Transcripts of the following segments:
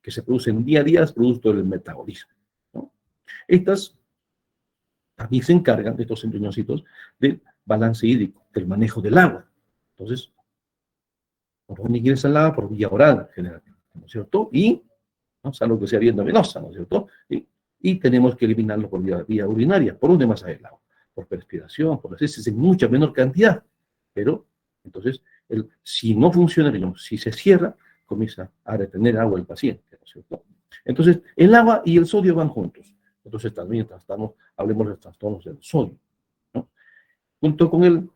que se producen día a día, producto del metabolismo, ¿no? Estas también se encargan, de estos riñoncitos, del balance hídrico, del manejo del agua. Entonces, por dónde ingresa el agua, por vía oral, generalmente, ¿no es cierto? Y, ¿no?, salvo que sea vía venosa, ¿no es cierto? Y tenemos que eliminarlo por vía urinaria. ¿Por dónde más hay el agua? Por respiración, por las heces, en mucha menor cantidad. Pero, entonces, si no funciona, digamos, si se cierra, comienza a retener agua el paciente, ¿no es cierto? Entonces, el agua y el sodio van juntos. Entonces, también hablemos de los trastornos del sodio, ¿no? Junto con él,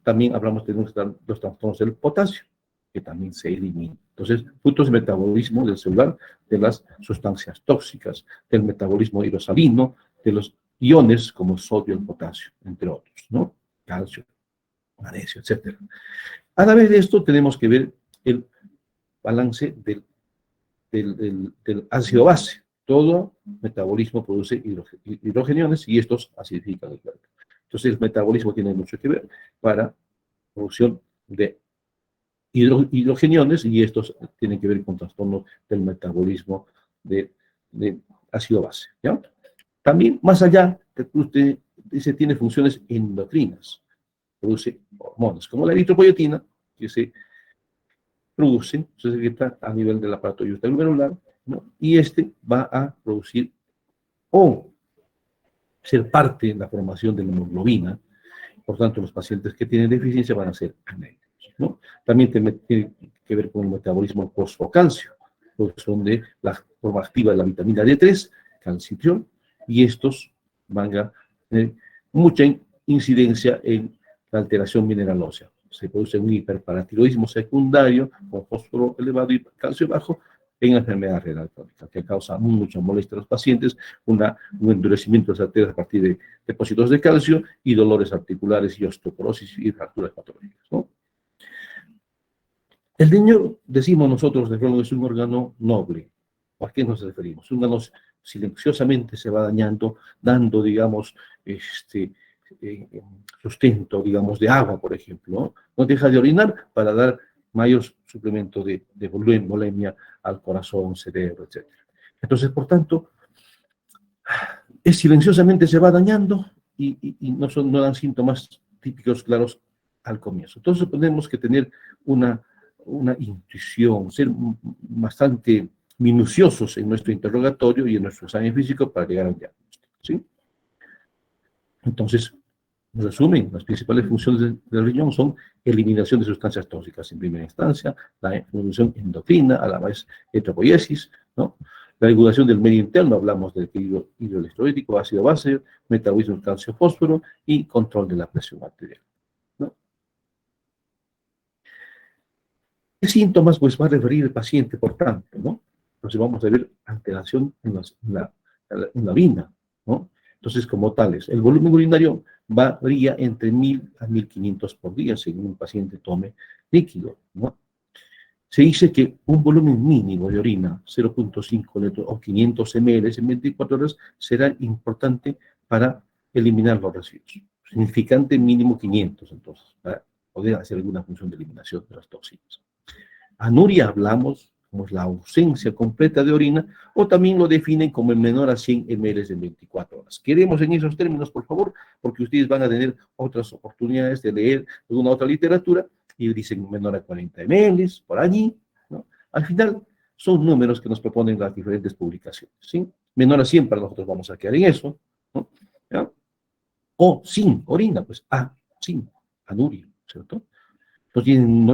también hablamos de los trastornos del potasio, que también se eliminan. Entonces, frutos del metabolismo del celular, de las sustancias tóxicas, del metabolismo hidrosalino, de los iones como sodio y potasio, entre otros, ¿no? Calcio, magnesio, etc. A través de esto tenemos que ver el balance del ácido base. Todo metabolismo produce hidrogeniones y estos acidifican el cuerpo. Entonces, el metabolismo tiene mucho que ver para producción de hidrogeniones y estos tienen que ver con trastornos del metabolismo de ácido base, ¿ya? También, más allá, usted dice, tiene funciones endocrinas, produce hormonas, como la eritropoyetina, que se produce, se secreta a nivel del aparato glomerular, ¿no? Y este va a producir o ser parte de la formación de la hemoglobina. Por tanto, los pacientes que tienen deficiencia van a ser anémicos, ¿no? También tiene que ver con el metabolismo fosfocalcio, porque son de la forma activa de la vitamina D3, calcitriol, y estos van a tener mucha incidencia en la alteración mineral ósea. Se produce un hiperparatiroidismo secundario con fósforo elevado y calcio bajo en la enfermedad renal crónica, que causa mucha molestia a los pacientes, un endurecimiento de las arterias a partir de depósitos de calcio y dolores articulares y osteoporosis y fracturas patológicas, ¿no? El riñón, decimos nosotros, es un órgano noble. ¿A qué nos referimos? Un órgano silenciosamente se va dañando, dando, digamos, sustento, digamos, de agua, por ejemplo, ¿no? No deja de orinar para dar mayor suplemento de volemia al corazón, cerebro, etc. Entonces, por tanto, silenciosamente se va dañando y no dan síntomas típicos claros al comienzo. Entonces, tenemos que tener una intuición, ser bastante minuciosos en nuestro interrogatorio y en nuestro examen físico para llegar a un diagnóstico, ¿sí? Entonces, en resumen, las principales funciones del riñón son eliminación de sustancias tóxicas en primera instancia, la función endocrina, a la vez eritropoiesis, ¿no? La regulación del medio interno, hablamos del equilibrio hidroelectrolítico, ácido base, metabolismo del calcio-fósforo y control de la presión arterial, ¿no? ¿Qué síntomas pues va a referir el paciente, por tanto, ¿no? Entonces vamos a ver alteración en la orina, ¿no? Entonces, como tales, el volumen urinario varía entre 1000 a 1500 por día, según un paciente tome líquido, ¿no? Se dice que un volumen mínimo de orina, 0.5 litros o 500 ml en 24 horas, será importante para eliminar los residuos. Significante mínimo 500, entonces, para poder hacer alguna función de eliminación de las toxinas. Anuria hablamos como es la ausencia completa de orina, o también lo definen como el menor a 100 ml en 24 horas. Queremos en esos términos, por favor, porque ustedes van a tener otras oportunidades de leer alguna otra literatura, y dicen menor a 40 ml, por allí, ¿no? Al final, son números que nos proponen las diferentes publicaciones, ¿sí? Menor a 100 para nosotros vamos a quedar en eso, ¿no? ¿Ya? O sin orina, pues, sin anuria, ¿cierto? No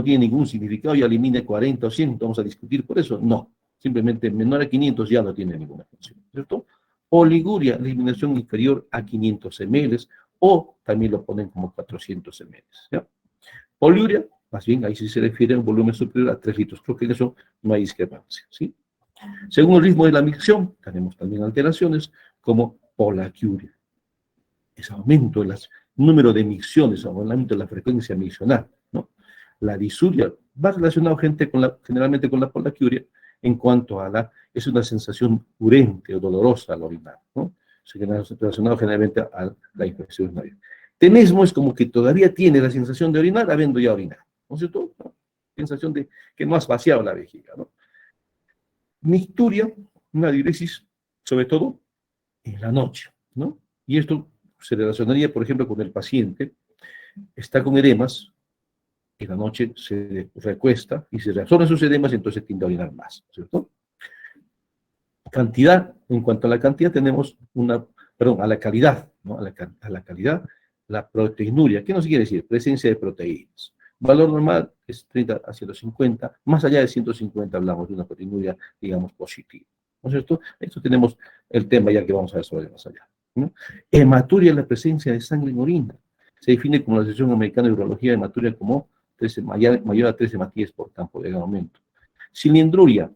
tiene ningún significado, ya elimine 40 o 100, vamos a discutir por eso. No, simplemente menor a 500 ya no tiene ninguna función, ¿cierto? Oliguria, eliminación inferior a 500 ml, o también lo ponen como 400 ml, ¿ya? Poliuria, más bien, ahí sí se refiere a un volumen superior a 3 litros. Creo que en eso no hay discrepancia, ¿sí? Según el ritmo de la micción, tenemos también alteraciones como polaquiuria. Es aumento del número de micciones, aumento de la frecuencia miccional, ¿no? La disuria va relacionado generalmente con la polaquiuria en cuanto a es una sensación urente o dolorosa al orinar, ¿no? Relacionado generalmente a la infección urinaria. Tenesmo es como que todavía tiene la sensación de orinar habiendo ya orinado, ¿no es cierto? ¿No? Sensación de que no has vaciado la vejiga, ¿no? Micturia, una diuresis, sobre todo en la noche, ¿no? Y esto se relacionaría, por ejemplo, con el paciente, está con edemas, en la noche se recuesta y se reabsorben sus edemas y entonces tiende a orinar más, ¿cierto? Cantidad, en cuanto a la cantidad tenemos perdón, a la calidad, ¿no? A la calidad, la proteinuria. ¿Qué nos quiere decir? Presencia de proteínas. Valor normal es 30 a 150, más allá de 150 hablamos de una proteinuria, digamos, positiva. ¿No es cierto? Esto tenemos el tema ya que vamos a ver sobre más allá, ¿no? Hematuria es la presencia de sangre en orina. Se define como la Asociación Americana de Urología de hematuria como mayor a 13 hematíes por campo de aumento. Cilindruria.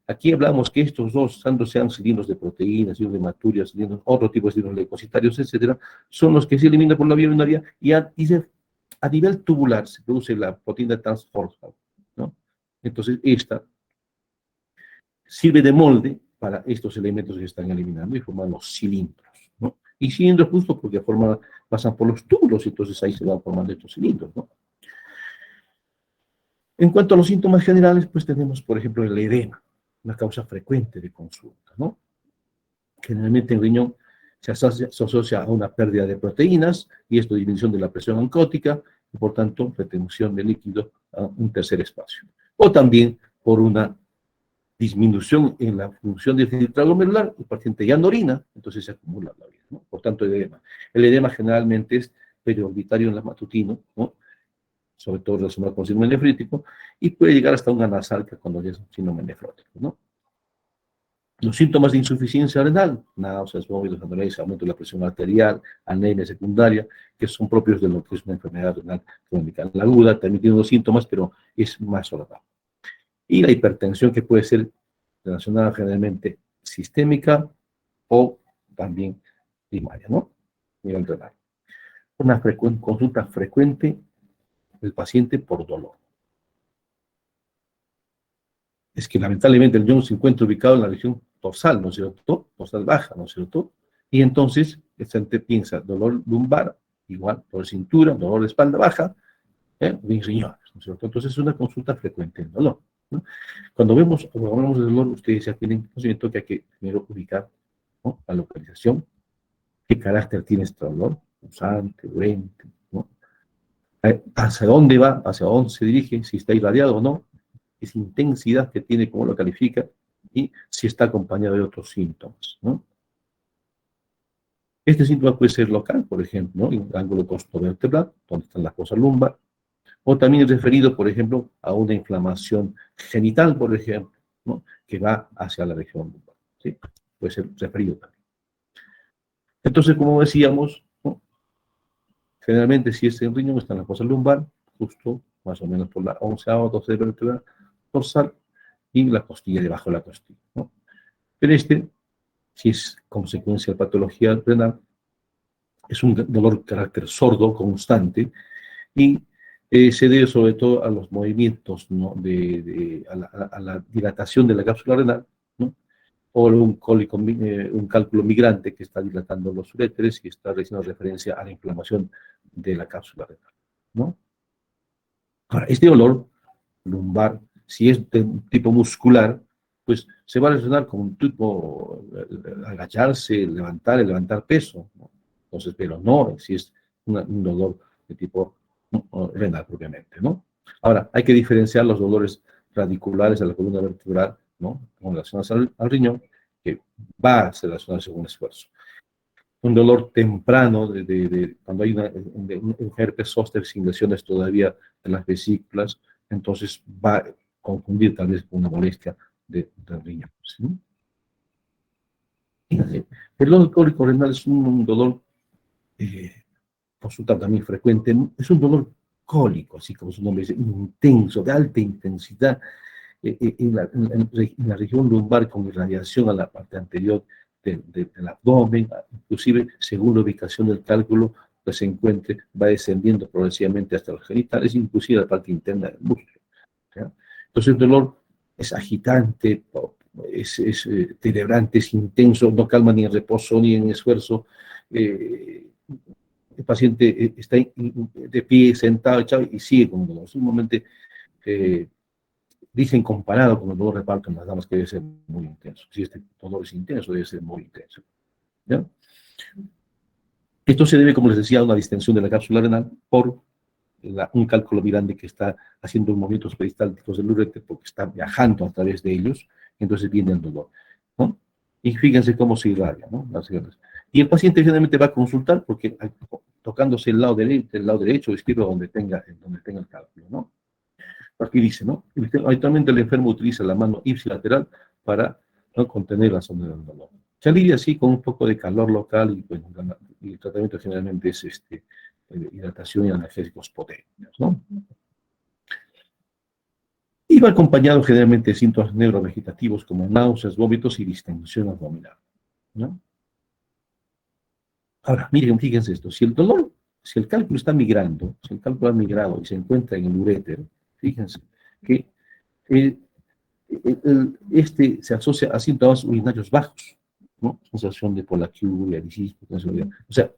Aquí hablamos que estos dos, tanto sean cilindros de proteínas, cilindros de hematuria, cilindros, otro tipo de cilindros leucocitarios, etcétera, son los que se eliminan por la vía urinaria y a nivel tubular se produce la proteína transforsal, ¿no? Entonces, esta sirve de molde para estos elementos que se están eliminando y forman los cilindros, ¿no? Y cilindros justo porque pasan por los túbulos, y entonces ahí se van formando estos cilindros, ¿no? En cuanto a los síntomas generales, pues tenemos, por ejemplo, el edema, una causa frecuente de consulta, ¿no? Generalmente en riñón se asocia a una pérdida de proteínas y esto disminución de la presión oncótica y por tanto retención de líquido a un tercer espacio. O también por una disminución en la función del filtrado glomerular, el paciente ya no orina, entonces se acumula la orina, ¿no? Por tanto, edema. El edema generalmente es periorbitario en la matutino, ¿no? Sobre todo relacionado con síndrome nefrítico, y puede llegar hasta una nasal cuando ya es un síndrome nefrótico, ¿no? Los síntomas de insuficiencia renal, náuseas, vómitos, anorexia, aumento de la presión arterial, anemia secundaria, que son propios de lo que es una enfermedad renal crónica. La aguda también tiene unos síntomas, pero es más solapado. Y la hipertensión, que puede ser relacionada generalmente sistémica o también primaria, ¿no? Nivel renal. Una consulta frecuente del paciente por dolor. Es que lamentablemente el riñón se encuentra ubicado en la región dorsal, ¿no es cierto? Dorsal baja, ¿no es cierto? Y entonces el paciente piensa dolor lumbar, igual, dolor de cintura, dolor de espalda baja, mis riñones, ¿no es cierto? Entonces es una consulta frecuente del dolor, ¿no? Cuando hablamos de dolor, ustedes ya tienen conocimiento que hay que primero ubicar, ¿no?, la localización, qué carácter tiene este dolor, pulsante, urente, ¿no? Hacia dónde va, hacia dónde se dirige, si está irradiado o no, esa intensidad que tiene, cómo lo califica, y si está acompañado de otros síntomas, ¿no? Este síntoma puede ser local, por ejemplo, ¿no?, en el ángulo costovertebral, donde está la fosa lumbar, o también es referido, por ejemplo, a una inflamación genital, por ejemplo, ¿no?, que va hacia la región lumbar, ¿sí? Puede ser referido también. Entonces, como decíamos, ¿no?, generalmente si es en riñón está en la fosa lumbar, justo más o menos por la 11ª o 12ª vértebra dorsal, y la costilla, debajo de la costilla, ¿no? Pero si es consecuencia de patología renal, es un dolor de carácter sordo, constante, y se debe sobre todo a los movimientos, ¿no?, a la dilatación de la cápsula renal, ¿no?, o un cálculo migrante que está dilatando los uréteres y está haciendo referencia a la inflamación de la cápsula renal, ¿no? Ahora, este dolor lumbar, si es de tipo muscular, pues se va a relacionar con un tipo agacharse, levantar peso, ¿no? Entonces, pero no si es un dolor de tipo renal propiamente, ¿no? Ahora, hay que diferenciar los dolores radiculares de la columna vertebral, ¿no?, con relacionados al riñón, que va a relacionarse con un esfuerzo. Un dolor temprano, cuando hay un herpes zóster sin lesiones todavía de las vesículas, entonces va a confundir tal vez con una molestia del riñón, ¿sí? El dolor cólico renal es un dolor, consulta también frecuente, es un dolor cólico, así como su nombre dice, intenso, de alta intensidad, en la región lumbar con irradiación a la parte anterior del abdomen, inclusive según la ubicación del cálculo que se encuentre, va descendiendo progresivamente hasta los genitales, inclusive la parte interna del músculo, ¿ya? Entonces el dolor es agitante, es celebrante, es intenso, no calma ni en reposo ni en esfuerzo. El paciente está de pie, sentado, echado, y sigue con dolor. Es un momento dicen comparado con el dolor de parto en las damas que debe ser muy intenso. Si este dolor es intenso, debe ser muy intenso. ¿Ya? Esto se debe, como les decía, a una distensión de la cápsula renal por un cálculo grande que está haciendo movimientos peristálticos del uréter porque está viajando a través de ellos, entonces viene el dolor, ¿no? Y fíjense cómo se irradia, ¿no? Las guerras. Y el paciente generalmente va a consultar porque tocándose el lado derecho o izquierdo donde tenga el cálculo, ¿no? Aquí dice, ¿no? Habitualmente el enfermo utiliza la mano ipsilateral para, ¿no?, contener la zona del dolor. Se alivia así con un poco de calor local y, bueno, y el tratamiento generalmente es hidratación y analgésicos potentes, ¿no? Y va acompañado generalmente de síntomas neurovegetativos como náuseas, vómitos y distensión abdominal, ¿no? Ahora, miren, fíjense esto, si el cálculo está migrando, si el cálculo ha migrado y se encuentra en el uréter, fíjense que eh, este se asocia a síntomas urinarios bajos, ¿no? Sensación de polaquiuria, disismo, o sea,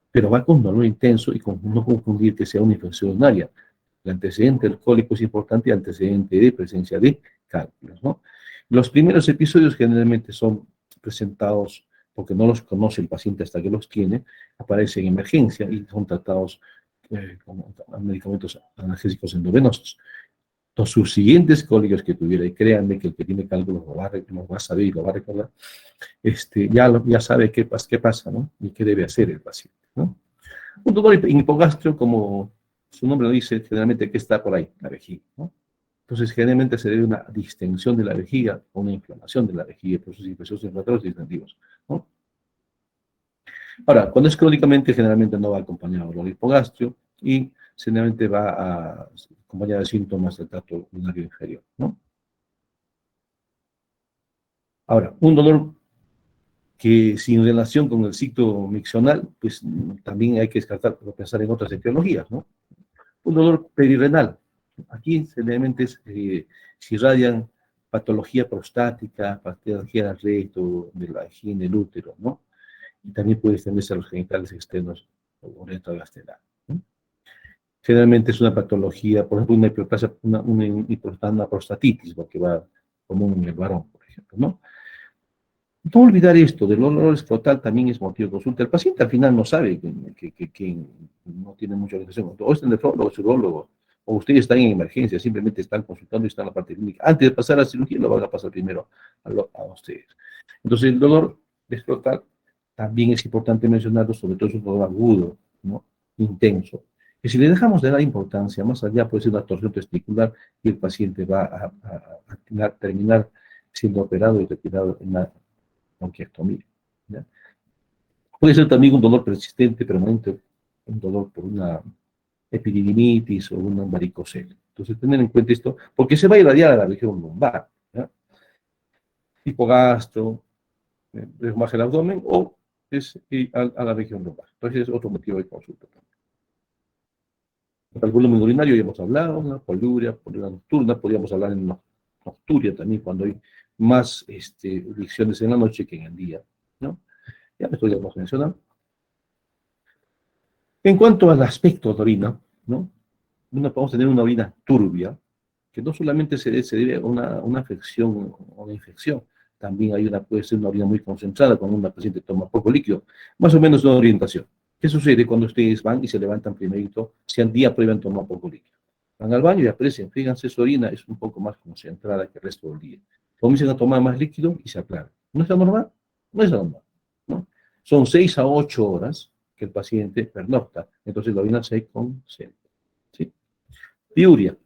pero va con dolor intenso y con no confundir que sea una infección urinaria. El antecedente alcohólico es importante y antecedente de presencia de cálculos, ¿no? Los primeros episodios generalmente son presentados porque no los conoce el paciente hasta que los tiene, aparecen en emergencia y son tratados con medicamentos analgésicos endovenosos. Los subsiguientes cólicos que tuviera, y créanme que el que tiene cálculos lo va a saber y lo va a recordar, ya sabe qué pasa, ¿no? Y qué debe hacer el paciente, ¿no? Un dolor hipogastrio, como su nombre lo dice, generalmente que está por ahí, la vejiga, ¿no? Entonces, generalmente se debe a una distensión de la vejiga o una inflamación de la vejiga, por sus infecciones inflamatorios distentivos, ¿no? Ahora, cuando es crónicamente, generalmente no va acompañado de dolor hipogastrio y generalmente va acompañado de síntomas del tracto urinario inferior, ¿no? Ahora, un dolor que sin relación con el ciclo miccional, pues también hay que descartar, pensar en otras etiologías, ¿no? Un dolor perirrenal. Aquí generalmente se irradian patología prostática, patología del recto, de la vagina, del útero, ¿no? Y también puede extenderse a los genitales externos o retrogasteral, ¿no? Generalmente es una patología, por ejemplo, una hiperplasia, una prostatitis, porque va común en el varón, por ejemplo, ¿no? No olvidar esto, del dolor escrotal también es motivo de consulta. El paciente al final no sabe que no tiene mucha orientación. O es el nefrólogo, el urologo, o ustedes están en emergencia, simplemente están consultando y están en la parte clínica. Antes de pasar a la cirugía, lo van a pasar primero a ustedes. Entonces, el dolor escrotal también es importante mencionarlo, sobre todo es un dolor agudo, ¿no? Intenso. Y si le dejamos de dar importancia, más allá puede ser una torsión testicular y el paciente va a terminar siendo operado y retirado en la bronquiectomía, ¿ya? Puede ser también un dolor persistente, permanente, un dolor por una epididimitis o una varicocele. Entonces, tener en cuenta esto, porque se va a irradiar a la región lumbar, ¿ya? Hipogastro, baja el abdomen o es a la región lumbar. Entonces, es otro motivo de consulta. El volumen urinario ya hemos hablado, una poliuria nocturna, podríamos hablar en nocturia también, cuando hay más fricciones en la noche que en el día, ¿no? Ya esto ya hemos mencionado. En cuanto al aspecto de orina, ¿no? Podemos tener una orina turbia, que no solamente se debe a una afección o una infección, también puede ser una orina muy concentrada cuando una paciente toma poco líquido, más o menos una orientación. ¿Qué sucede cuando ustedes van y se levantan primerito, si al día prueban tomar poco líquido? Van al baño y aprecian, fíjense, su orina es un poco más concentrada que el resto del día. Comienzan a tomar más líquido y se aclaran. ¿No es normal? No es normal, ¿no? Son 6 a 8 horas que el paciente pernocta, entonces la orina se concentra, ¿sí? Piuria,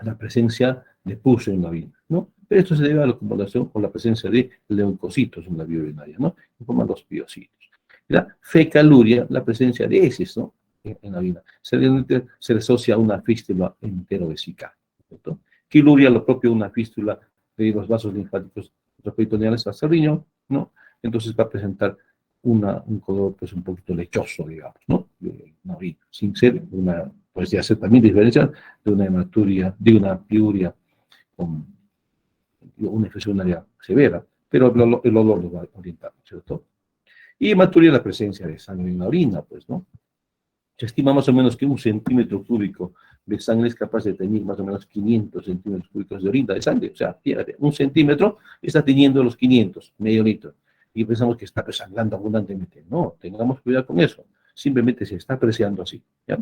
la presencia de pus en la orina, ¿no? Pero esto se debe a la acumulación con la presencia de leucocitos en la vía urinaria, ¿no? Que forman los piocitos. La fecaluria, la presencia de heces, ¿no? En la orina. Se le asocia a una fístula enterovesical, ¿cierto? Quiluria, lo propio, una fístula de los vasos linfáticos peritoneales hacia el riñón, ¿no? Entonces va a presentar un color, pues, un poquito lechoso, digamos, ¿no? Una orina, sin ser una, pues, ya ser también diferencial de una hematuria, de una piuria con una infección urinaria severa, pero el olor lo va a orientar, ¿cierto? Y hematuria, la presencia de sangre en la orina, pues, ¿no? Se estima más o menos que 1 centímetro cúbico de sangre es capaz de teñir más o menos 500 centímetros cúbicos de orina de sangre. O sea, fíjate, 1 centímetro está teniendo los 500, medio litro. Y pensamos que está sangrando abundantemente. No, tengamos cuidado con eso. Simplemente se está apreciando así. ¿Ya?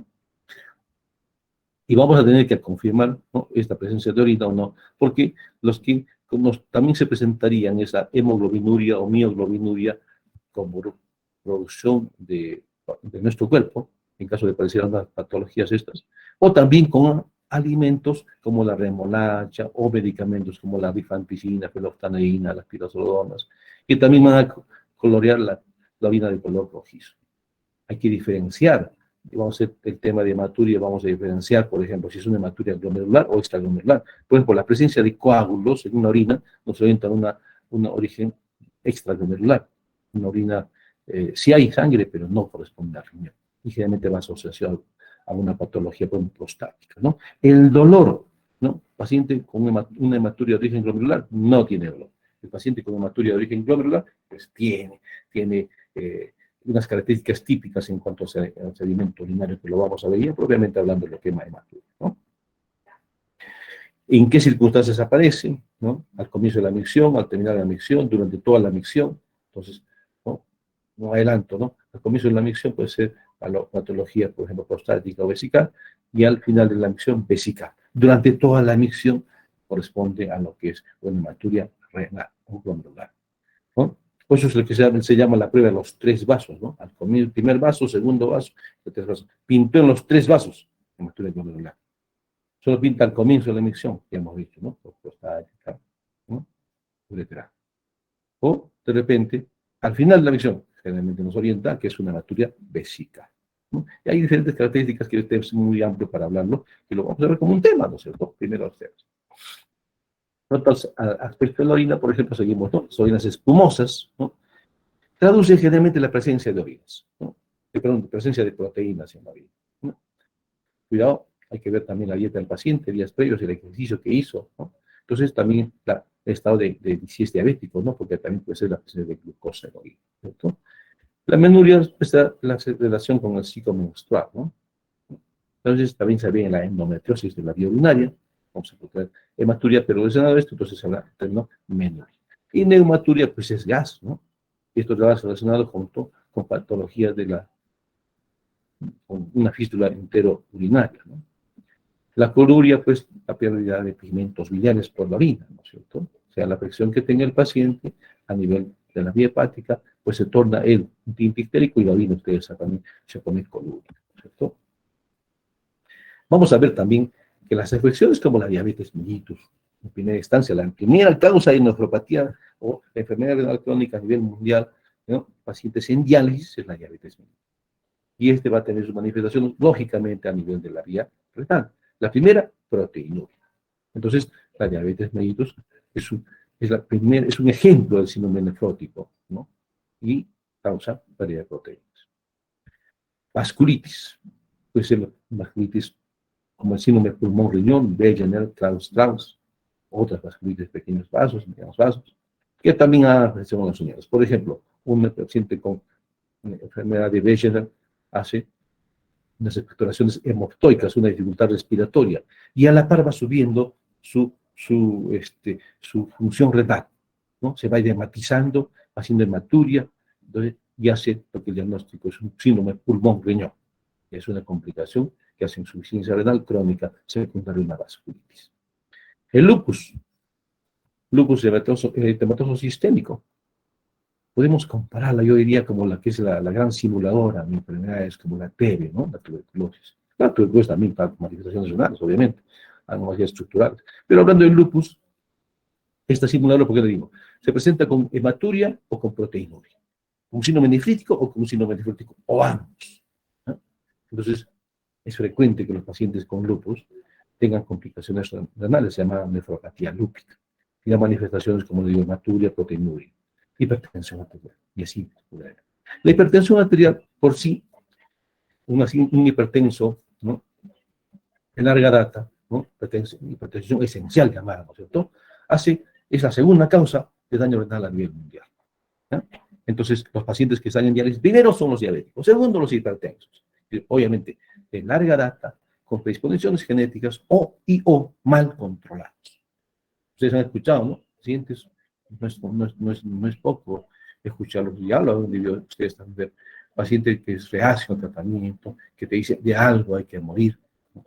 Y vamos a tener que confirmar, ¿no?, esta presencia de orina o no, porque los que también se presentarían esa hemoglobinuria o mioglobinuria como producción de nuestro cuerpo, en caso de padecer unas patologías estas, o también con alimentos como la remolacha o medicamentos como la rifampicina, fenolftaleína, las pirazodonas, que también van a colorear la orina de color rojizo. Hay que diferenciar. Vamos a hacer el tema de hematuria, vamos a diferenciar, por ejemplo, si es una hematuria glomerular o extraglomerular. Por ejemplo, la presencia de coágulos en una orina nos orienta a un origen extraglomerular. Una orina, sí hay sangre, pero no corresponde al riñón. Y generalmente va asociado a una patología prostática, ¿no? El dolor, ¿no? Paciente con una hematuria de origen glomerular no tiene dolor. El paciente con hematuria de origen glomerular, pues tiene unas características típicas en cuanto al sedimento urinario, que lo vamos a ver ya, propiamente hablando de lo que es hematuria, ¿no? ¿En qué circunstancias aparece? ¿No? Al comienzo de la micción, al terminar la micción, durante toda la micción. Entonces, no adelanto, ¿no? Al comienzo de la micción puede ser patología, por ejemplo, prostática o vesical, y al final de la micción, vesical. Durante toda la micción corresponde a lo que es una hematuria renal o glomerular, ¿no? Pues eso es lo que se llama la prueba de los 3 vasos, ¿no? Al comienzo, primer vaso, segundo vaso, tercer vaso. Pintó en los 3 vasos, hematuria glomerular. Solo pinta al comienzo de la emisión, que hemos dicho, ¿no? Por prostática, ¿no? Ureteral. O, de repente, al final de la emisión, generalmente nos orienta que es una hematuria vesical, ¿no? Y hay diferentes características que es muy amplio para hablarlo, que lo vamos a ver como un tema, ¿no es cierto? Primero los temas. Nosotros, al aspecto de la orina, por ejemplo, seguimos, ¿no? Las orinas espumosas, ¿no? Traduce generalmente la presencia de orinas, ¿no? Perdón, presencia de proteínas en la orina, ¿no? Cuidado, hay que ver también la dieta del paciente, días previos, el ejercicio que hizo, ¿no? Entonces también el estado si es diabético, ¿no? Porque también puede ser la presencia de glucosa en la orina, ¿cierto? La menuria está la relación con el ciclo menstrual, ¿no? Entonces también se ve en la endometriosis de la vía urinaria, vamos a encontrar hematuria, pero relacionado a esto, entonces se habla del término menuria. Y neumaturia, pues es gas, ¿no? Y esto está relacionado junto con patologías con una fístula enterourinaria, ¿no? La coluria, pues, la pérdida de pigmentos biliares por la orina, ¿no es cierto? O sea, la presión que tenga el paciente a nivel de la vía hepática, pues se torna el antiictérico y la orina, ustedes saben, se pone coluria, ¿no es cierto? Vamos a ver también que las afecciones como la diabetes mellitus, en primera instancia, la primera causa de nefropatía o enfermedad renal crónica a nivel mundial, ¿no? Pacientes en diálisis es la diabetes mellitus. Y este va a tener sus manifestaciones, lógicamente, a nivel de la vía renal. La primera, proteinuria. Entonces, la diabetes mellitus es un ejemplo del síndrome nefrótico, ¿no? Y causa pérdida de proteínas. Vasculitis. Puede ser vasculitis como el síndrome pulmón-riñón, Wegener, Strauss, otras vasculitis, pequeños vasos, medianos vasos, que también afectan a las uñas. Por ejemplo, un paciente con enfermedad de Wegener hace unas expectoraciones hemoptoicas, una dificultad respiratoria, y a la par va subiendo su función renal, ¿no? Se va edematizando, haciendo hematuria, entonces ya hace lo que el diagnóstico es un síndrome pulmón-riñón. Es una complicación que hace insuficiencia renal crónica secundaria a una vasculitis. El lupus eritematoso sistémico, podemos compararla, yo diría, como la que es la gran simuladora de enfermedades como la TB, ¿no? La tuberculosis. La tuberculosis también para manifestaciones renales, obviamente, anomalías estructurales. Pero hablando del lupus, esta simuladora, ¿por qué le digo? Se presenta con hematuria o con proteinuria, con un síndrome nefrítico o con un síndrome nefrítico, o ambos, ¿no? Entonces, es frecuente que los pacientes con lupus tengan complicaciones renales, se llama nefropatía lúpica, y las manifestaciones, como le digo, hematuria, proteinuria, hipertensión arterial, y así. La hipertensión arterial, por sí, un hipertenso, ¿no?, de larga data, ¿no?, hipertensión esencial llamada, ¿no es cierto?, es la segunda causa de daño renal a nivel mundial, ¿no? Entonces, los pacientes que están en diálisis, primero son los diabéticos, segundo los hipertensos, obviamente, de larga data, con predisposiciones genéticas o mal controlados. Ustedes han escuchado, ¿no? Pacientes, no es poco escucharlos, ya lo han vivido ustedes también, paciente que es reacio al tratamiento, que te dice, de algo hay que morir,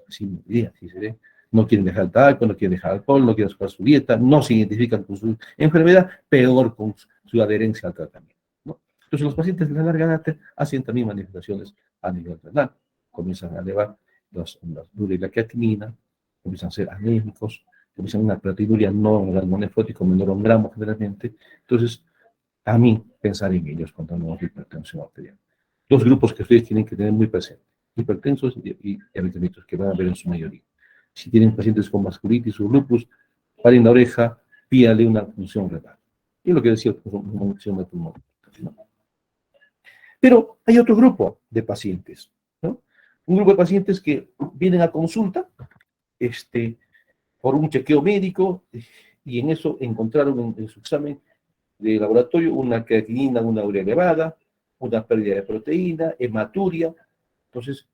sin morir, así se ve. No quieren dejar el tabaco, no quieren dejar alcohol, no quieren dejar su dieta, no se identifican con su enfermedad, peor con su adherencia al tratamiento, ¿no? Entonces los pacientes de la larga data hacen también manifestaciones a nivel renal, comienzan a elevar las duras y la creatinina, comienzan a ser anémicos, comienzan una proteinuria no nefrótico menor a un gramo generalmente. Entonces, a mí pensar en ellos cuando hablamos de hipertensión arterial. Dos grupos que ustedes tienen que tener muy presentes, hipertensos y eritemitos, que van a ver en su mayoría. Si tienen pacientes con vasculitis o lupus, paren la oreja, pídale una función renal. Y lo que decía, una función de pulmón, ¿no? Pero hay otro grupo de pacientes, ¿no? Un grupo de pacientes que vienen a consulta, por un chequeo médico, y en eso encontraron en su examen de laboratorio una creatinina, una urea elevada, una pérdida de proteína, hematuria. Entonces,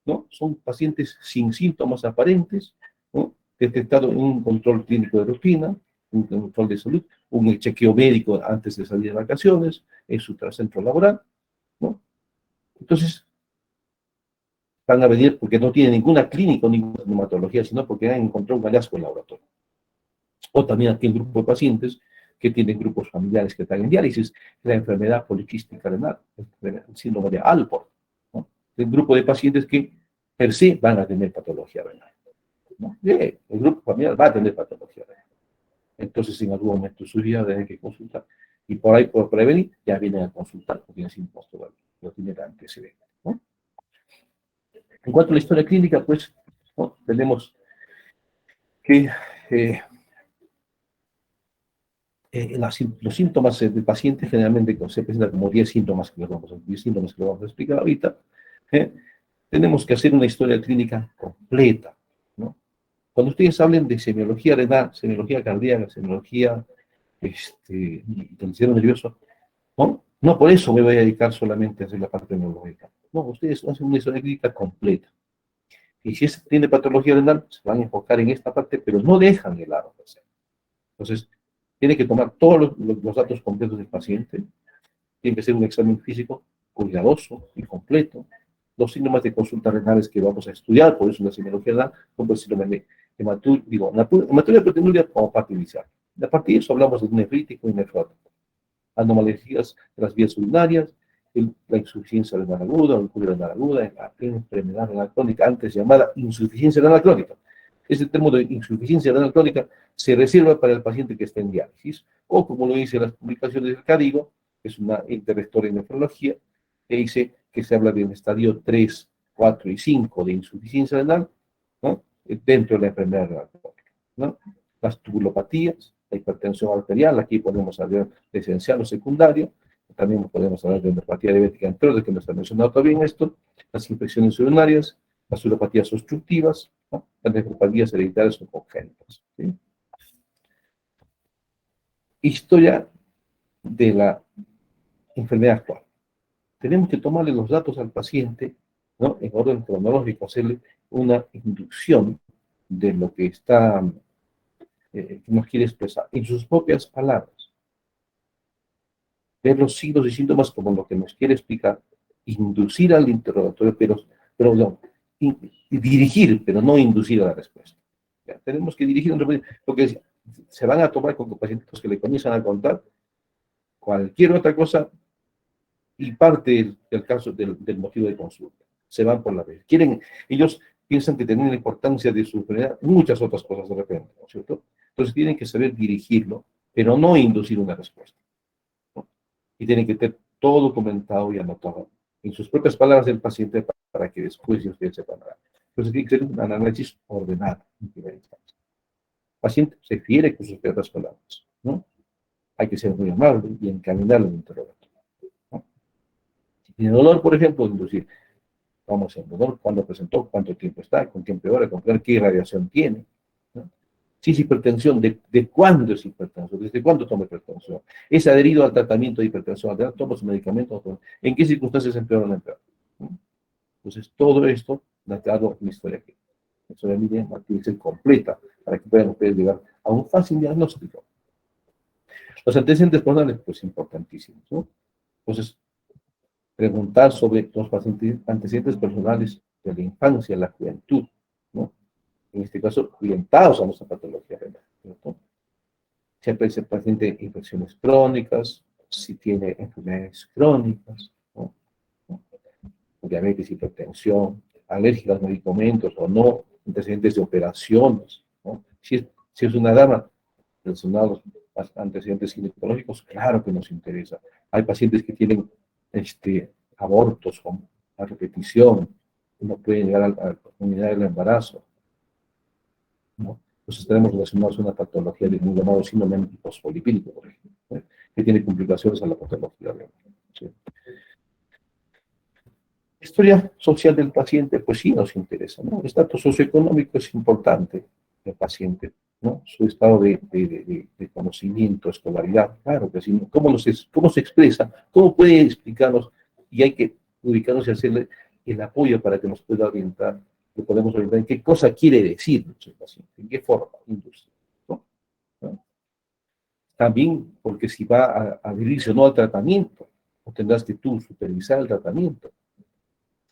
¿no? Son pacientes sin síntomas aparentes, ¿no? Detectado en un control clínico de rutina, un control de salud, un chequeo médico antes de salir de vacaciones, en su centro laboral, ¿no? Entonces, van a venir porque no tienen ninguna clínica o ninguna hematología, sino porque han encontrado un hallazgo en laboratorio. O también aquí el grupo de pacientes que tienen grupos familiares que están en diálisis, la enfermedad poliquística renal, el síndrome de Alport, ¿no? El grupo de pacientes que per se van a tener patología renal, ¿no? El grupo familiar va a tener patología renal. Entonces, en algún momento de su vida deben que consultar. Y por ahí, por prevenir, ya vienen a consultar porque tienen síntomas todavía, no tienen antecedentes, ¿no? En cuanto a la historia clínica, pues, ¿no? Tenemos que los síntomas del paciente generalmente se presentan como 10 síntomas que les vamos a explicar ahorita. ¿Eh? Tenemos que hacer una historia clínica completa, ¿no? Cuando ustedes hablen de semiología renal, semiología cardíaca, semiología del sistema nervioso, ¿no? No por eso me voy a dedicar solamente a hacer la parte neurológica. No, ustedes hacen una historia clínica completa. Y si tiene patología renal, se van a enfocar en esta parte, pero no dejan de lado. Entonces, tiene que tomar todos los datos completos del paciente, tiene que ser un examen físico cuidadoso y completo. Los síntomas de consulta renales que vamos a estudiar, por eso la semiología renal, como el síndrome de hematuria de proteinuria como parte inicial. A partir de eso hablamos de nefrítico y nefrótico, anomalías de las vías urinarias, la insuficiencia renal aguda, o el renal aguda, la enfermedad renal crónica, antes llamada insuficiencia renal crónica. Ese término de insuficiencia renal crónica se reserva para el paciente que está en diálisis, o como lo dicen las publicaciones del CADIGO, que es una interrectora en nefrología, que dice que se habla de un estadio 3, 4 y 5 de insuficiencia renal, ¿no? Dentro de la enfermedad renal crónica, ¿no? Las tubulopatías, la hipertensión arterial, aquí podemos hablar de esencial o secundario, también podemos hablar de neuropatía diabética enteroide, que no está mencionado todavía en esto, las infecciones urinarias, las uropatías obstructivas, ¿no? Las nefropatías hereditarias o congénitas, ¿sí? Historia de la enfermedad actual. Tenemos que tomarle los datos al paciente, ¿no? En orden cronológico, hacerle una inducción de lo que nos quiere expresar, en sus propias palabras. Ver los signos y síntomas como lo que nos quiere explicar, inducir al interrogatorio, pero no, dirigir, pero no inducir a la respuesta. Ya, tenemos que dirigir, porque se van a tomar con pacientes que le comienzan a contar cualquier otra cosa y parte del caso del motivo de consulta. Se van por la vez. Ellos piensan que tienen la importancia de su enfermedad muchas otras cosas de repente, ¿no es cierto? Entonces tienen que saber dirigirlo, pero no inducir una respuesta, ¿no? Y tienen que tener todo documentado y anotado en sus propias palabras del paciente para que después ustedes sepan nada. Entonces tiene que ser un análisis ordenado en primera instancia. El paciente se refiere con sus propias palabras, ¿no? Hay que ser muy amable y encaminarlo en el interrogatorio, ¿no? Si tiene dolor, por ejemplo, inducir. Vamos a ver, dolor, cuándo presentó, cuánto tiempo está, con qué empeora, con qué irradiación tiene, ¿no? Si es hipertensión, ¿de cuándo es hipertensión? ¿Desde cuándo toma hipertensión? ¿Es adherido al tratamiento de hipertensión? ¿Toma su medicamento? ¿En qué circunstancias empeora o no empeora? ¿No? Entonces, todo esto da dado una historia que la historia mínima tiene que ser completa para que puedan ustedes llegar a un fácil diagnóstico. Los antecedentes personales, pues importantísimos, ¿no? Entonces, preguntar sobre los antecedentes personales de la infancia, la juventud, ¿no? En este caso, orientados a nuestra patología renal, ¿cierto? Siempre ese paciente infecciones crónicas, si tiene enfermedades crónicas, ¿no? Diabetes, hipertensión, alérgica a los medicamentos o no, antecedentes de operaciones, ¿no? Si es una dama relacionados a antecedentes ginecológicos, claro que nos interesa. Hay pacientes que tienen abortos a repetición, no pueden llegar a la unidad del embarazo, ¿no? Entonces tenemos relacionados a una patología de un llamado síndrome fosfolipídico, por ejemplo, ¿eh? Que tiene complicaciones a la patología renal, ¿sí? Historia social del paciente, pues sí nos interesa, ¿no? El estatus socioeconómico es importante del paciente, ¿no? Su estado de conocimiento, escolaridad, claro que sí. ¿Cómo se expresa? ¿Cómo puede explicarnos? Y hay que ubicarnos y hacerle el apoyo para que nos pueda orientar, que podemos orientar en qué cosa quiere decir el paciente, en qué forma, industria, ¿no? ¿No? También, porque si va a adherirse o no al tratamiento, o tendrás que tú supervisar el tratamiento.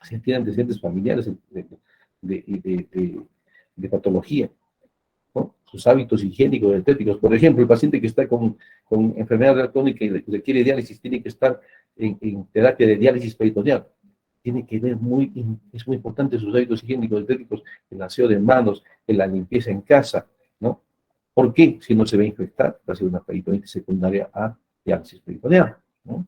Si tiene antecedentes familiares de patología, ¿no? Sus hábitos higiénicos, dietéticos. Por ejemplo, el paciente que está con enfermedad renal crónica y requiere diálisis, tiene que estar en terapia de diálisis peritoneal. Tiene que ver es muy importante sus hábitos higiénicos, dietéticos, el aseo de manos, en la limpieza en casa, ¿no? ¿Por qué? Si no se va a infectar, va a ser una peritonitis secundaria a diálisis peritoneal, ¿no?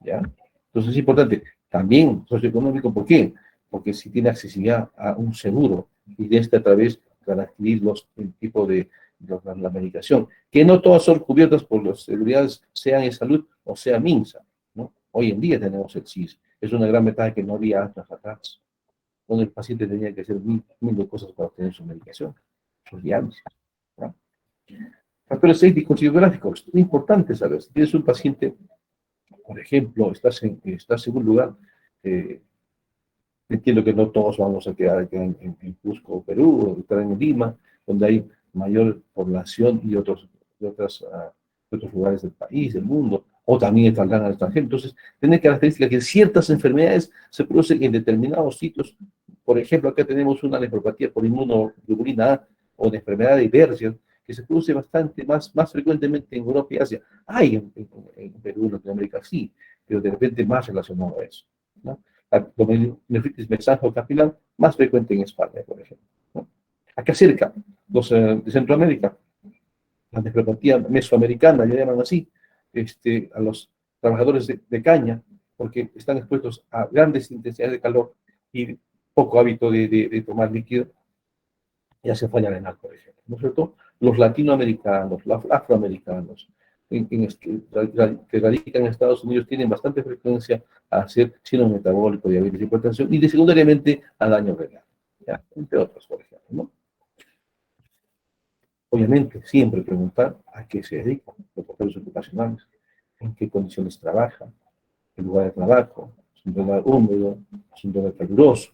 ¿Ya? Entonces es importante. También socioeconómico, ¿por qué? Porque si tiene accesibilidad a un seguro y de a través para adquirir el tipo de la medicación, que no todas son cubiertas por las seguridades, sean en salud o sea MINSA, ¿no? Hoy en día tenemos el CIS. Es una gran ventaja que no había años atrás, donde el paciente tenía que hacer mil de cosas para obtener su medicación, sus diálisis, ¿no? Factores éticos y biográficos, es importante saber. Si tienes un paciente, por ejemplo, estás en un lugar, entiendo que no todos vamos a quedar acá en Cusco, Perú, o estar en Lima, donde hay mayor población y otros lugares del país, del mundo, o también estarán al extranjero. Entonces, tiene características que ciertas enfermedades se producen en determinados sitios. Por ejemplo, acá tenemos una nefropatía por inmunoglobulina A o una enfermedad de Berger, que se produce bastante más frecuentemente en Europa y Asia. Hay en Perú, en Latinoamérica, sí, pero de repente más relacionado a eso, ¿no? La nefritis mesangocapilar, más frecuente en España, por ejemplo, ¿no? Acá cerca, los de Centroamérica, la nefropatía mesoamericana, ya llaman así, a los trabajadores de caña, porque están expuestos a grandes intensidades de calor y poco hábito de tomar líquido, y hace falla renal, por ejemplo. ¿No es cierto? Los latinoamericanos, los afroamericanos, que radican en Estados Unidos, tienen bastante frecuencia a hacer síndrome metabólico, diabetes, hipertensión, y de secundariamente a daño renal, ¿ya? Entre otros, por ejemplo, ¿no? Obviamente, siempre preguntar a qué se dedican los papeles ocupacionales, en qué condiciones trabajan, el lugar de trabajo, es un lugar húmedo, es un lugar caluroso,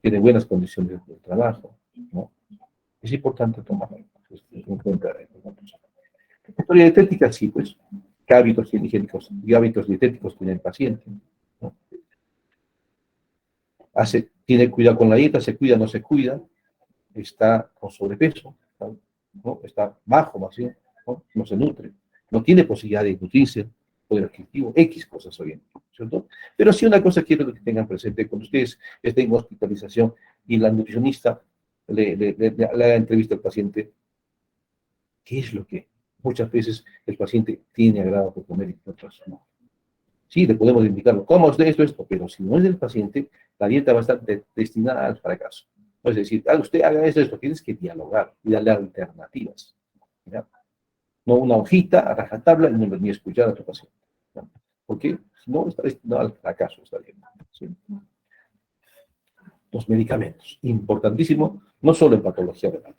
tiene buenas condiciones de trabajo, ¿no? Es importante tomar en cuenta. La historia dietética, sí, pues, qué hábitos higiénicos y hábitos dietéticos tiene el paciente, ¿no? Tiene cuidado con la dieta, se cuida, no se cuida, está con sobrepeso, ¿no? Está bajo, más bien, ¿no? No se nutre, no tiene posibilidad de nutrirse, poder adquisitivo, X cosas hoy en día, ¿cierto? Pero sí una cosa quiero que tengan presente, cuando ustedes estén en hospitalización y la nutricionista le haga entrevista al paciente, ¿qué es lo que muchas veces el paciente tiene agrado por comer y otras no? Sí, le podemos indicarlo, ¿cómo es de esto? Pero si no es del paciente, la dieta va a estar destinada al fracaso. Es decir, usted haga esto, tienes que dialogar y darle alternativas, ¿ya? No una hojita a rajatabla ni escuchar a tu paciente, ¿ya? Porque si no, está destinado al fracaso esta dieta, ¿sí? Los medicamentos, importantísimo, no solo en patología renal.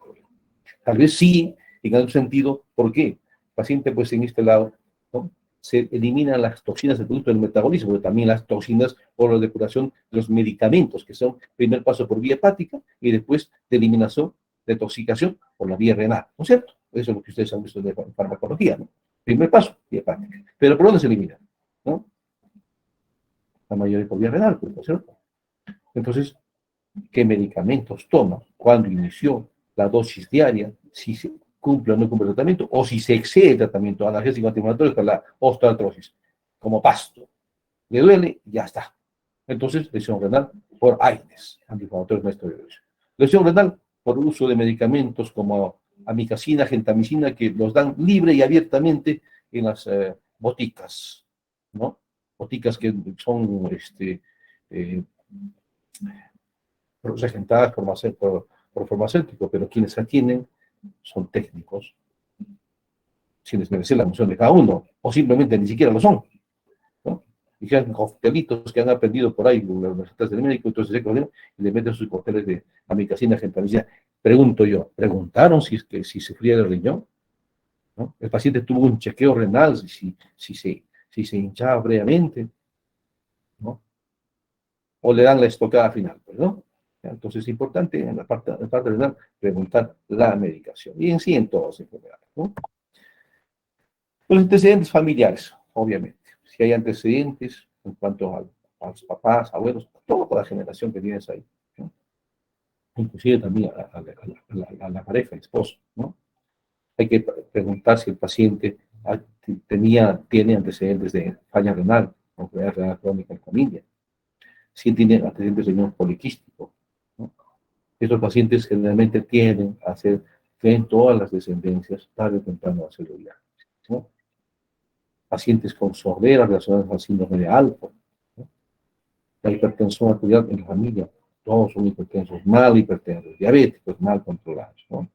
Tal vez sí, en algún sentido, ¿por qué? El paciente, pues en este lado, ¿no? se eliminan las toxinas del producto del metabolismo, pero también las toxinas por la depuración de los medicamentos, que son primer paso por vía hepática y después de eliminación, detoxicación por la vía renal, ¿no es cierto? Eso es lo que ustedes han visto de farmacología, ¿no? Primer paso, vía hepática. Pero ¿por dónde se elimina? ¿No? La mayoría por vía renal, ¿no es cierto? Entonces, ¿qué medicamentos toma? ¿Cuándo inició la dosis diaria? Si se cumple o no cumple el tratamiento, o si se excede el tratamiento analgésico antiinflamatorio con la osteoartrosis, como pasto. Le duele, ya está. Entonces, lesión renal por AINES, antiinflamatorios no esteroideos. Lesión renal por uso de medicamentos como amicacina, gentamicina, que los dan libre y abiertamente en las boticas, ¿no? Boticas que son eh, regentadas por farmacéuticos, pero quienes atienden son técnicos, sin desmerecer la emoción de cada uno, o simplemente ni siquiera lo son, ¿no? Y que han coctelitos que han aprendido por ahí las recetas del médico, entonces y le meten sus cócteles de amicacina, gentamicina. Pregunto yo, ¿preguntaron si sufría del riñón? ¿No? El paciente tuvo un chequeo renal, si se hinchaba previamente, ¿no? O le dan la estocada final, pues, ¿no? Entonces es importante en la parte renal preguntar la medicación. Y en sí en todas las enfermedades, ¿no? Los antecedentes familiares, obviamente. Si hay antecedentes en cuanto a los papás, abuelos, toda la generación que tienes ahí, ¿no? Inclusive también a la pareja, el esposo, ¿no? Hay que preguntar si el paciente tiene antecedentes de falla renal, o enfermedad renal crónica en familia, si tiene antecedentes de riñón poliquístico, ¿no? Estos pacientes generalmente tienden a hacer en todas las descendencias tarde o temprano a celular, ¿no? Pacientes con sordera relacionadas al síndrome de Alport, ¿no? La hipertensión arterial en la familia, todos son hipertensos, mal hipertensos, diabéticos, mal controlados, ¿no?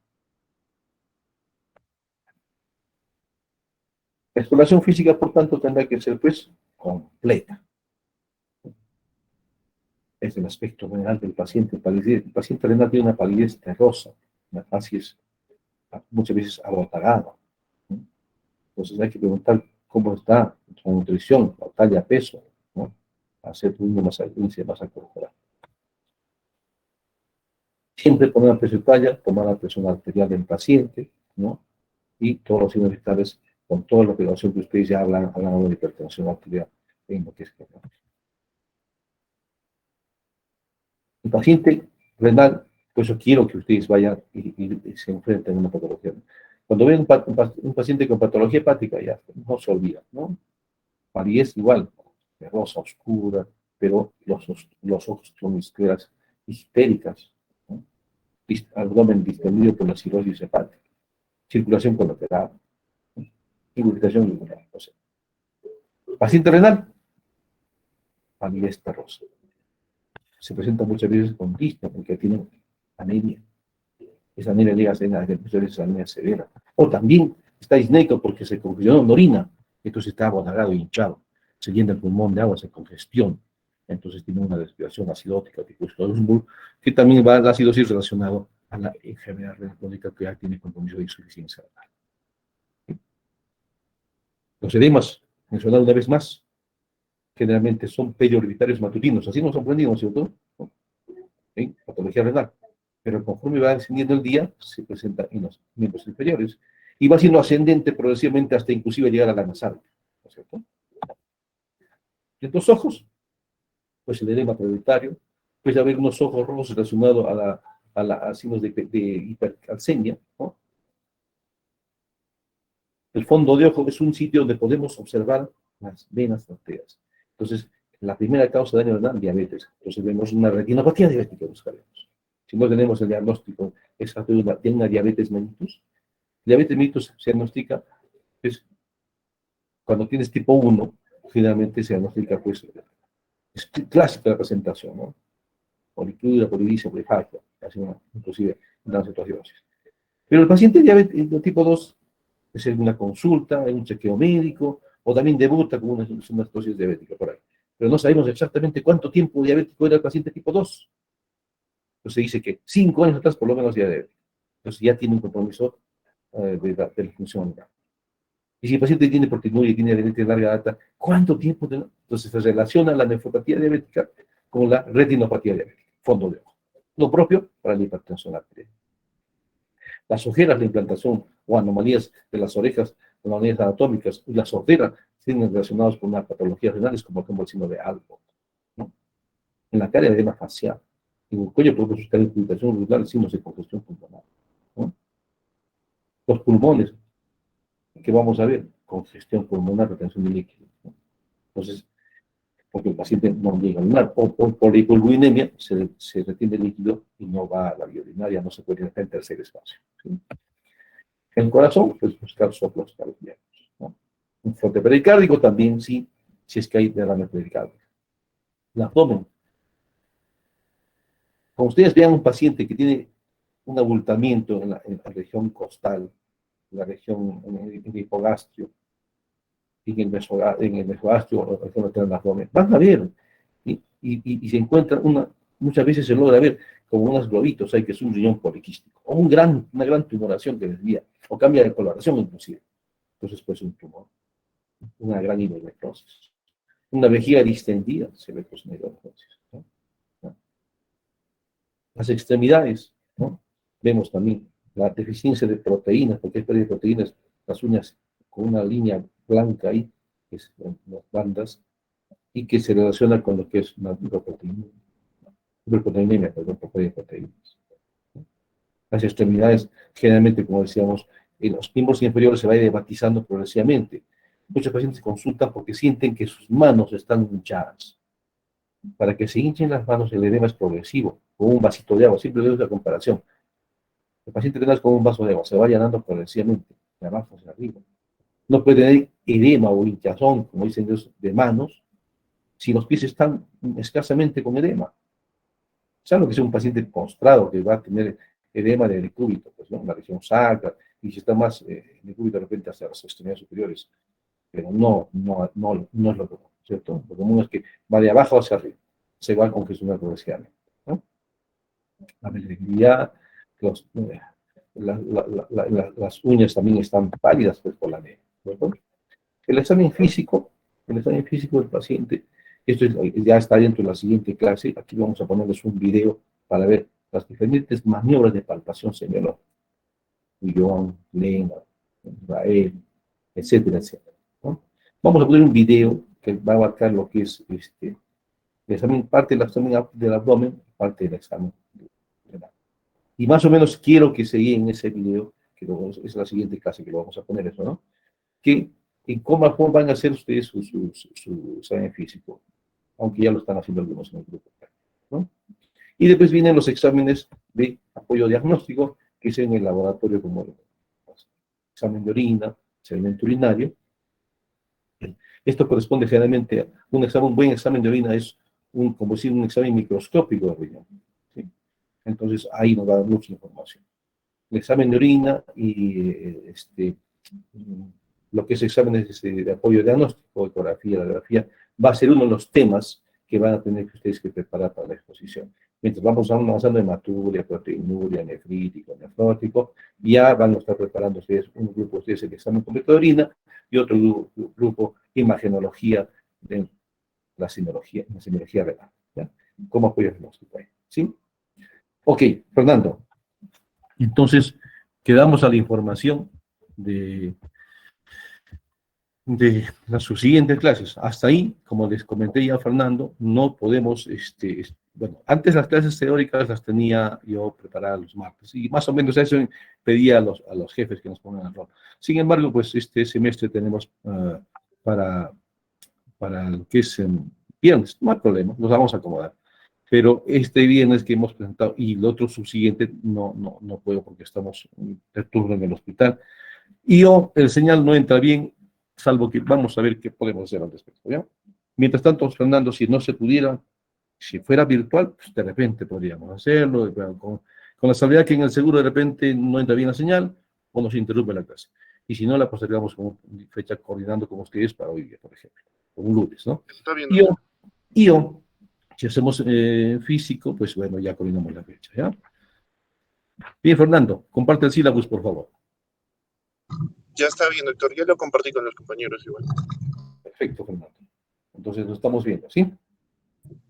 La exploración física, por tanto, tendrá que ser, pues, completa. Es el aspecto general del paciente. El paciente renal tiene una palidez terrosa, una facies muchas veces abotagada, ¿no? Entonces hay que preguntar cómo está su nutrición, la talla, peso, ¿no? Hacer un índice de masa corporal. Siempre tomar la presión talla, tomar la presión arterial del paciente, ¿no? Y todos los signos vitales con toda la operación que ustedes ya hablan de hipertensión arterial en lo que es general. El paciente renal, por eso quiero que ustedes vayan y se enfrenten a una patología. Cuando ven un paciente con patología hepática, ya no se olvida, ¿no? Palidez igual, de rosa oscura, pero los ojos son escleras histéricas, ¿no? Abdomen distendido por la cirrosis hepática, circulación colateral, ¿no? Irritación regular. O sea, paciente renal, palidez terrosa. Se presenta muchas veces con disnea porque tienen anemia. Esa anemia llega a ser anemia severa. O también está disneico porque se congestionó en orina, entonces está abonagado y hinchado. Se llena el pulmón de agua, se congestiona. Entonces tiene una respiración acidótica, que también va la acidosis relacionado a la enfermedad renal crónica que ya tiene compromiso de insuficiencia renal. Los edemas, mencionado una vez más, generalmente son periorbitarios matutinos, así nos aprendimos, ¿cierto? ¿Sí? Patología renal. Pero conforme va descendiendo el día, se presenta en los miembros inferiores y va siendo ascendente progresivamente hasta inclusive llegar a la nasal, ¿no es cierto? En los ojos, pues el edema prioritario, puede haber unos ojos rojos relacionados a signos de hipercalcemia, ¿no? El fondo de ojo es un sitio donde podemos observar las venas arterias. Entonces, la primera causa de daño renal, diabetes. Entonces vemos una retinopatía diabética, buscaremos. Si no tenemos el diagnóstico exacto de una diabetes mellitus, diabetes mellitus se diagnostica, pues, cuando tienes tipo 1, generalmente se diagnostica, pues, es clásica la presentación, ¿no? Policludria, poliricia, polifagia, inclusive una cetoacidosis. Pero el paciente diabético tipo 2 es en una consulta, en un chequeo médico, o también debuta con una dosis diabética por ahí. Pero no sabemos exactamente cuánto tiempo diabético era el paciente tipo 2. Entonces se dice que 5 años atrás por lo menos ya diabético. Entonces ya tiene un compromiso de la función renal. Y si el paciente tiene proteinuria y tiene diabetes de larga data, ¿cuánto tiempo? Entonces se relaciona la nefropatía diabética con la retinopatía diabética, fondo de ojo. Lo propio para la hipertensión arterial. Las ojeras, la implantación o anomalías de las orejas, anomalías anatómicas y la sordera tienen relacionados con una patología renales como por ejemplo el signo de Alport, ¿no? En la cara, edema facial. En el cuello puede buscar infiltración auricular, signos de congestión pulmonar, ¿no? Los pulmones, que vamos a ver, congestión pulmonar, retención de líquidos, ¿no? Entonces, porque el paciente no llega a urinar, o por hipolinemia se retiene líquido y no va a la vía urinaria, no se puede ir al tercer espacio, ¿sí? El corazón, pues buscar soplos cardíacos, ¿no? Un fuerte pericárdico también, sí, si es que hay derrame pericárdico. El abdomen. Cuando ustedes vean un paciente que tiene un abultamiento en la región costal, en la región, en el hipogastrio, en el mesogastrio o la región lateral del abdomen, van a ver, y se encuentra muchas veces se logra ver como unos globitos, hay que es un riñón poliquístico, o una gran tumoración que desvía, o cambia de coloración inclusive. Entonces puede ser un tumor, una gran hidronecrosis. Una vejiga distendida se ve pues una hidronecrosis, ¿no? Las extremidades, ¿no? Vemos también la deficiencia de proteínas, porque hay pérdida de proteínas, las uñas con una línea blanca ahí, que es las bandas, y que se relaciona con lo que es una hiperproteinemia, perdón, por pérdida de proteínas. Las extremidades, generalmente, como decíamos, en los miembros inferiores se va edematizando progresivamente. Muchos pacientes consultan porque sienten que sus manos están hinchadas. Para que se hinchen las manos, el edema es progresivo, con un vasito de agua. Siempre veo la comparación. El paciente tenga con un vaso de agua, se va llenando progresivamente, de abajo hacia arriba. No puede tener edema o hinchazón, como dicen ellos, de manos, si los pies están escasamente con edema. Salvo que sea un paciente postrado que va a tener edema de decúbito, pues, ¿no? En la región sacra, y si está más decúbito de repente hacia las extremidades superiores. Pero no es lo común, ¿cierto? Lo común es que va de abajo hacia arriba. Se va a congestionar progresivamente, ¿no? La flexibilidad, las uñas también están pálidas pues, por la anemia, ¿cierto? El examen físico, del paciente, ya está dentro de la siguiente clase. Aquí vamos a ponerles un video para ver las diferentes maniobras de palpación semiológica. Guión, Lena, Israel, etcétera, etcétera, ¿no? Vamos a poner un video que va a abarcar lo que es el examen, parte del examen del abdomen, parte del examen. Y más o menos quiero que se guíen en ese video, que es la siguiente clase que lo vamos a poner eso, ¿no? Que en cómo van a hacer ustedes su examen físico, aunque ya lo están haciendo algunos en el grupo, ¿no? Y después vienen los exámenes de apoyo diagnóstico, que es en el laboratorio como el examen de orina, sedimento urinario. Esto corresponde generalmente a un buen examen de orina es como decir, un examen microscópico de riñón, ¿sí? Entonces ahí nos va a dar mucha información. El examen de orina y lo que es exámenes de apoyo diagnóstico, ecografía, radiografía, va a ser uno de los temas que van a tener que ustedes que preparar para la exposición. Mientras vamos avanzando en hematuria, proteinuria, nefrítico, nefrótico, ya van a estar preparando ustedes un grupo, ustedes el examen completo de orina y otro grupo imagenología de la semiología renal, ¿ya? Como apoyo diagnóstico ahí, ¿sí? Ok, Fernando. Entonces, quedamos a la información de las subsiguientes clases. Hasta ahí, como les comenté ya, Fernando, no podemos, bueno, antes las clases teóricas las tenía yo preparadas los martes, y más o menos eso pedía a los jefes que nos pongan al rol. Sin embargo, pues este semestre tenemos para lo que es viernes, no hay problema, nos vamos a acomodar. Pero este viernes que hemos presentado y el otro subsiguiente no puedo porque estamos de turno en el hospital. Y el señal no entra bien, salvo que vamos a ver qué podemos hacer al respecto, ¿ya? Mientras tanto, Fernando, si no se pudiera, si fuera virtual, pues de repente podríamos hacerlo, con la salvedad que en el seguro de repente no entra bien la señal o nos interrumpe la clase. Y si no, la postergamos con fecha coordinando con ustedes para hoy día, por ejemplo, o un lunes, ¿no? Está bien. Y si hacemos físico, pues bueno, ya coordinamos la fecha, ¿ya? Bien, Fernando, comparte el sílabus, por favor. Ya está bien, doctor. Ya lo compartí con los compañeros igual. Perfecto, Fernando. Entonces nos estamos viendo, ¿sí?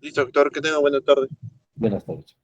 Listo, doctor. Que tenga buena tarde. Buenas tardes.